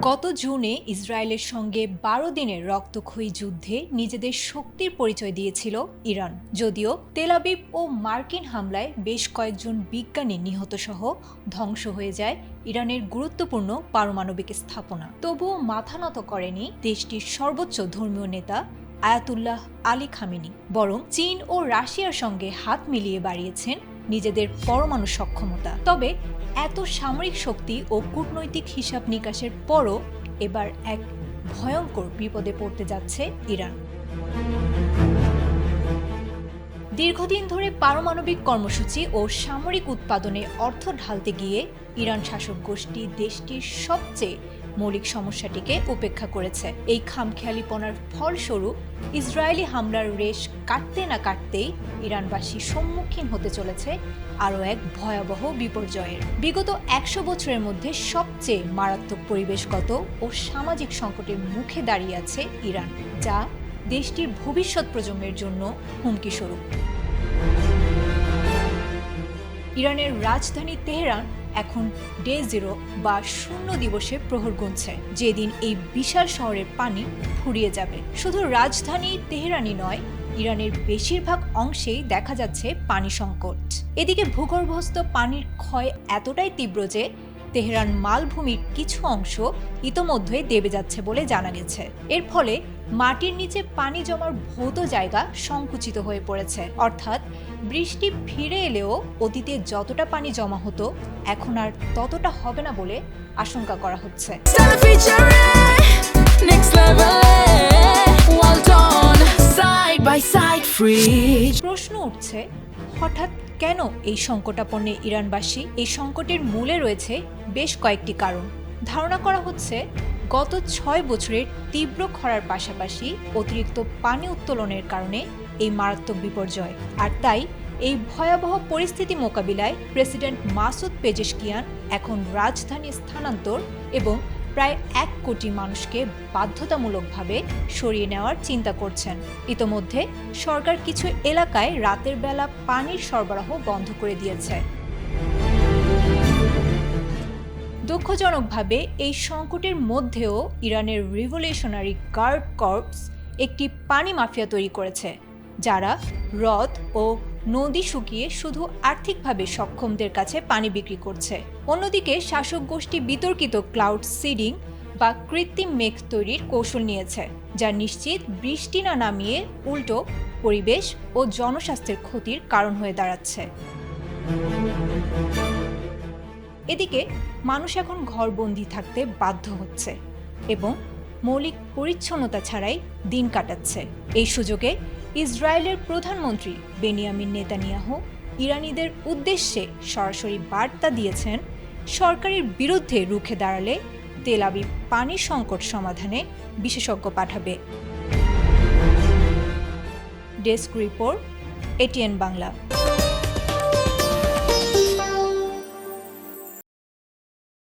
গত জুনে ইসরায়েলের সঙ্গে ১২ দিনের রক্তক্ষয়ী যুদ্ধে নিজেদের শক্তির পরিচয় দিয়েছিল ইরান। যদিও তেল আবিব ও মার্কিন হামলায় বেশ কয়েকজন বিজ্ঞানী নিহতসহ ধ্বংস হয়ে যায় ইরানের গুরুত্বপূর্ণ পারমাণবিক স্থাপনা, তবুও মাথা নত করেনি দেশটির সর্বোচ্চ ধর্মীয় নেতা আয়াতুল্লাহ আলী খামেনি। বরং চীন ও রাশিয়ার সঙ্গে হাত মিলিয়ে বাড়িয়েছেন নিজেদের পরমাণু সক্ষমতা। তবে এত সামরিক শক্তি ও কূটনৈতিক হিসাব নিকাশের পরও এবার এক ভয়ঙ্কর বিপদে পড়তে যাচ্ছে ইরান। দীর্ঘদিন ধরে পারমাণবিক কর্মসূচি ও সামরিক উৎপাদনে অর্থ ঢালতে গিয়ে ইরান শাসক গোষ্ঠী দেশটির সবচেয়ে মৌলিক সমস্যাটিকে উপেক্ষা করেছে। এই খামখেয়ালিপনার ফলস্বরূপ ইসরায়েলি হামলার রেশ কাটতে না কাটতেই ইরানবাসী সম্মুখীন হতে চলেছে আরও এক ভয়াবহ বিপর্যয়ের। বিগত ১০০ বছরের মধ্যে সবচেয়ে মারাত্মক পরিবেশগত ও সামাজিক সংকটের মুখে দাঁড়িয়ে আছে ইরান, যা দেশটির ভবিষ্যৎ প্রজন্মের জন্য হুমকি স্বরূপ। ইরানের রাজধানী তেহরান এখন ডে জিরো বা শূন্য দিবসে প্রহর গুনছে, যেদিন এই বিশাল শহরের পানি ফুরিয়ে যাবে। শুধু রাজধানী তেহরানই নয়, ইরানের বেশিরভাগ অংশেই দেখা যাচ্ছে পানি সংকট। এদিকে ভূগর্ভস্থ পানির ক্ষয় এতটাই তীব্র যে তেহরান মালভূমির কিছু অংশ ইতোমধ্যেই দেবে যাচ্ছে বলে জানা গেছে। এর ফলে মাটির নিচে পানি জমার ভৌত জায়গা সংকুচিত হয়ে পড়েছে। অর্থাৎ বৃষ্টি ফিরে এলেও অতীতে যতটা পানি জমা হতো এখন আর ততটা হবে না বলে আশঙ্কা করা হচ্ছে। প্রশ্ন উঠছে, হঠাৎ কেন এই সংকটাপন্ন ইরানবাসী? এই সংকটের মূলে রয়েছে বেশ কয়েকটি কারণ। ধারণা করা হচ্ছে গত ৬ বছরের তীব্র খরার পাশাপাশি অতিরিক্ত পানি উত্তোলনের কারণে এই মারাত্মক বিপর্যয়। আর তাই এই ভয়াবহ পরিস্থিতি মোকাবিলায় প্রেসিডেন্ট মাসুদ পেজেশকিয়ান এখন রাজধানী স্থানান্তর এবং প্রায় ১ কোটি মানুষকে বাধ্যতামূলকভাবে সরিয়ে নেওয়ার চিন্তা করছেন। ইতোমধ্যে সরকার কিছু এলাকায় রাতের বেলা পানির সরবরাহ বন্ধ করে দিয়েছে। দুঃখজনকভাবে এই সংকটের মধ্যেও ইরানের রিভলিউশনারি গার্ড কর্পস একটি পানি মাফিয়া তৈরি করেছে, যারা হ্রদ ও নদী শুকিয়ে শুধু আর্থিকভাবে সক্ষমদের কাছে পানি বিক্রি করছে। অন্যদিকে শাসক গোষ্ঠী বিতর্কিত ক্লাউড সিডিং বা কৃত্রিম মেঘ তৈরির কৌশল নিয়েছে, যা নিশ্চিত বৃষ্টি না নামিয়ে উল্টো পরিবেশ ও জনস্বাস্থ্যের ক্ষতির কারণ হয়ে দাঁড়াচ্ছে। এদিকে মানুষ এখন ঘরবন্দি থাকতে বাধ্য হচ্ছে এবং মৌলিক পরিচ্ছন্নতা ছাড়াই দিন কাটাচ্ছে। এই সুযোগে ইসরায়েলের প্রধানমন্ত্রী বেনিয়ামিন নেতানিয়াহু ইরানিদের উদ্দেশ্যে সরাসরি বার্তা দিয়েছেন, সরকারের বিরুদ্ধে রুখে দাঁড়ালে তেল আবিব পানি সংকট সমাধানে বিশেষজ্ঞ পাঠাবে। Desk report, ATN Bangla.